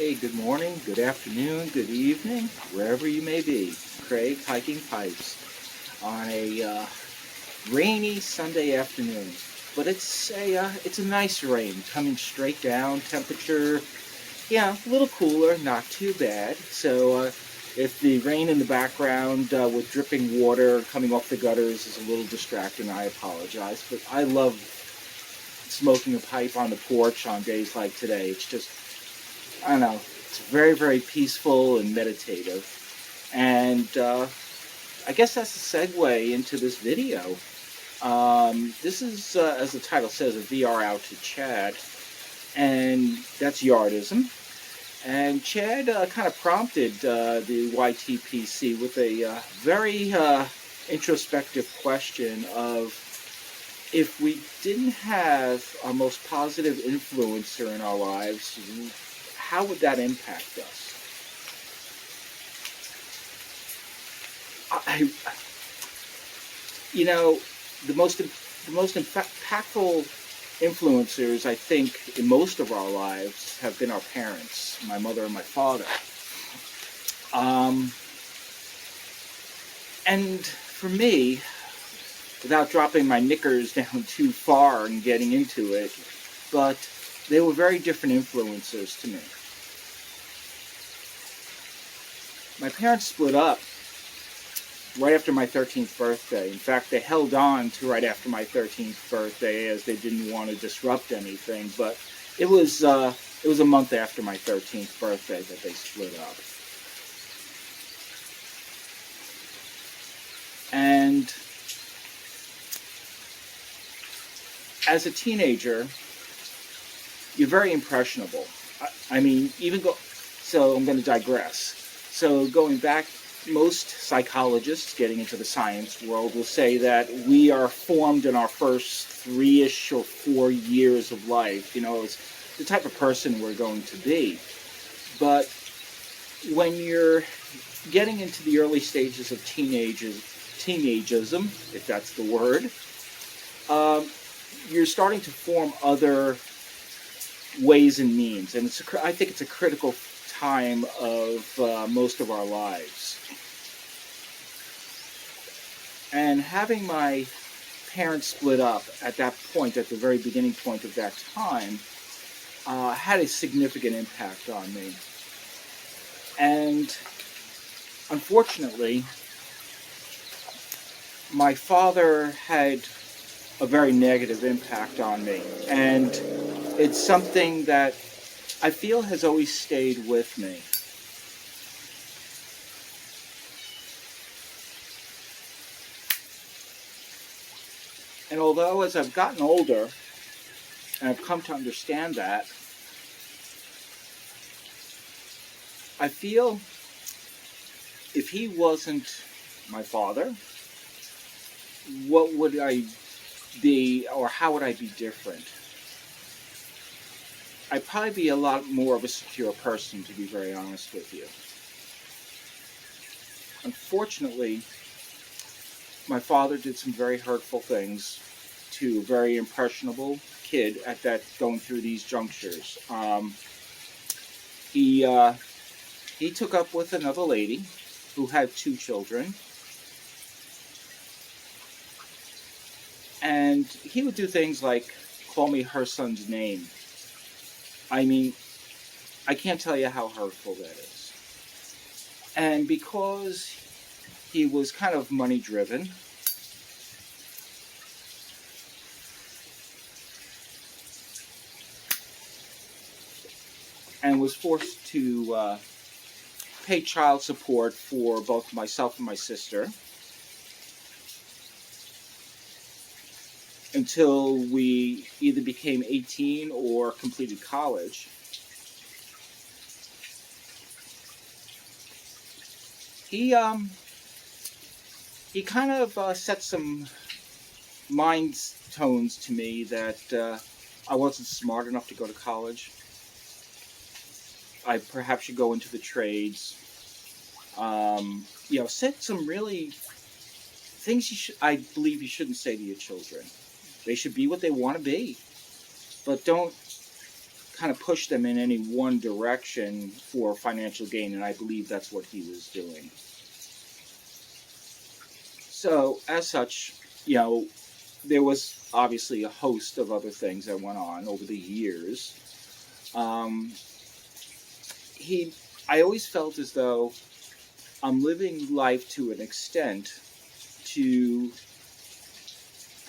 Hey, good morning, good afternoon, good evening, wherever you may be. Craig Hiking Pipes on a rainy Sunday afternoon. But it's a nice rain coming straight down. Temperature, yeah, a little cooler, not too bad. So if the rain in the background with dripping water coming off the gutters is a little distracting, I apologize. But I love smoking a pipe on the porch on days like today. It's just, I don't know, it's very, very peaceful and meditative. And I guess that's the segue into this video. This is, as the title says, a VR out to Chad, and that's Yardism. And Chad kind of prompted the YTPC with a very introspective question of, if we didn't have our most positive influencer in our lives, how would that impact us? I, you know, the most impactful influencers, I think, in most of our lives have been our parents, my mother and my father. And for me, without dropping my knickers down too far and getting into it, but they were very different influencers to me. My parents split up right after my 13th birthday. In fact, they held on to right after my 13th birthday as they didn't want to disrupt anything. But it was a month after my 13th birthday that they split up. And as a teenager, you're very impressionable. I mean, so I'm going to digress. So going back, most psychologists getting into the science world will say that we are formed in our first 3-ish or 4 years of life. It's the type of person we're going to be. But when you're getting into the early stages of teenageism, if that's the word, you're starting to form other ways and means, and I think it's a critical time of most of our lives. And having my parents split up at that point, at the very beginning point of that time, had a significant impact on me. And unfortunately, my father had a very negative impact on me. And it's something that I feel has always stayed with me. And although as I've gotten older, and I've come to understand that, I feel if he wasn't my father, what would I be, or how would I be different? I'd probably be a lot more of a secure person, to be very honest with you. Unfortunately, my father did some very hurtful things to a very impressionable kid at that, going through these junctures. He took up with another lady who had 2 children, and he would do things like call me her son's name. I mean, I can't tell you how hurtful that is. And because he was kind of money driven, and was forced to pay child support for both myself and my sister until we either became 18 or completed college. He kind of set some mind tones to me that I wasn't smart enough to go to college. I perhaps should go into the trades. Said some really things I believe you shouldn't say to your children. They should be what they want to be, but don't kind of push them in any one direction for financial gain, and I believe that's what he was doing. So, as such, there was obviously a host of other things that went on over the years. Um, I always felt as though I'm living life to an extent to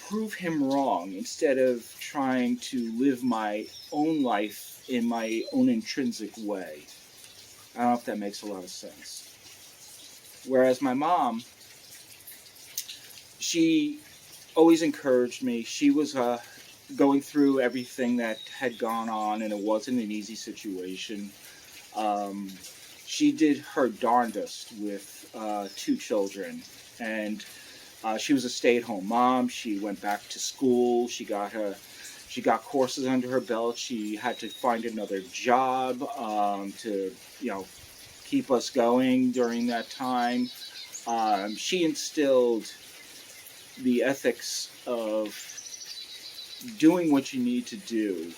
prove him wrong instead of trying to live my own life in my own intrinsic way. I don't know if that makes a lot of sense. Whereas my mom, she always encouraged me. She was going through everything that had gone on, and it wasn't an easy situation. Um, she did her darndest with 2 children, and she was a stay-at-home mom. She went back to school. She got courses under her belt. She had to find another job to keep us going during that time. She instilled the ethics of doing what you need to do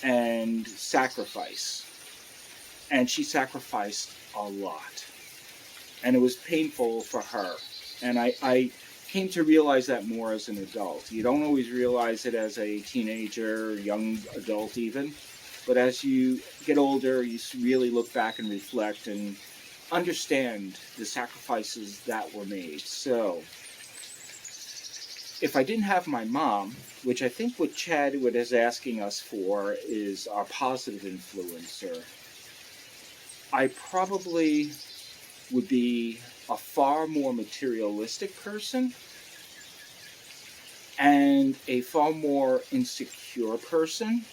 and sacrifice. And she sacrificed a lot. And it was painful for her. And I came to realize that more as an adult. You don't always realize it as a teenager, young adult even. But as you get older, you really look back and reflect and understand the sacrifices that were made. So, if I didn't have my mom, which I think what Chadwood is asking us for is our positive influencer, I probably would be a far more materialistic person and a far more insecure person,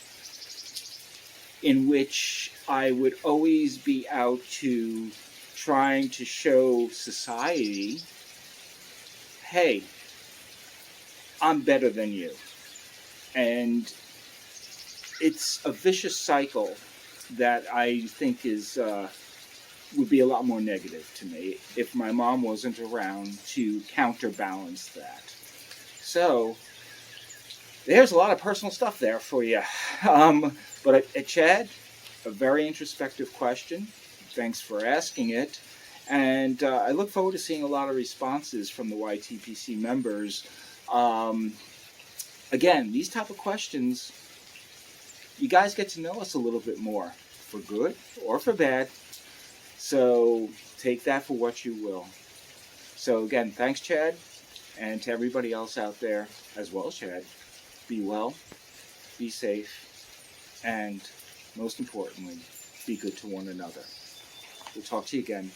in which I would always be out to trying to show society, hey, I'm better than you. And it's a vicious cycle that I think would be a lot more negative to me if my mom wasn't around to counterbalance that. So, there's a lot of personal stuff there for you. But Chad, a very introspective question. Thanks for asking it. And I look forward to seeing a lot of responses from the YTPC members. Again, these type of questions, you guys get to know us a little bit more, for good or for bad. So take that for what you will. So again, thanks, Chad, and to everybody else out there, as well as Chad, be well, be safe, and most importantly, be good to one another. We'll talk to you again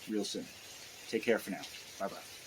real soon. Take care for now. Bye-bye.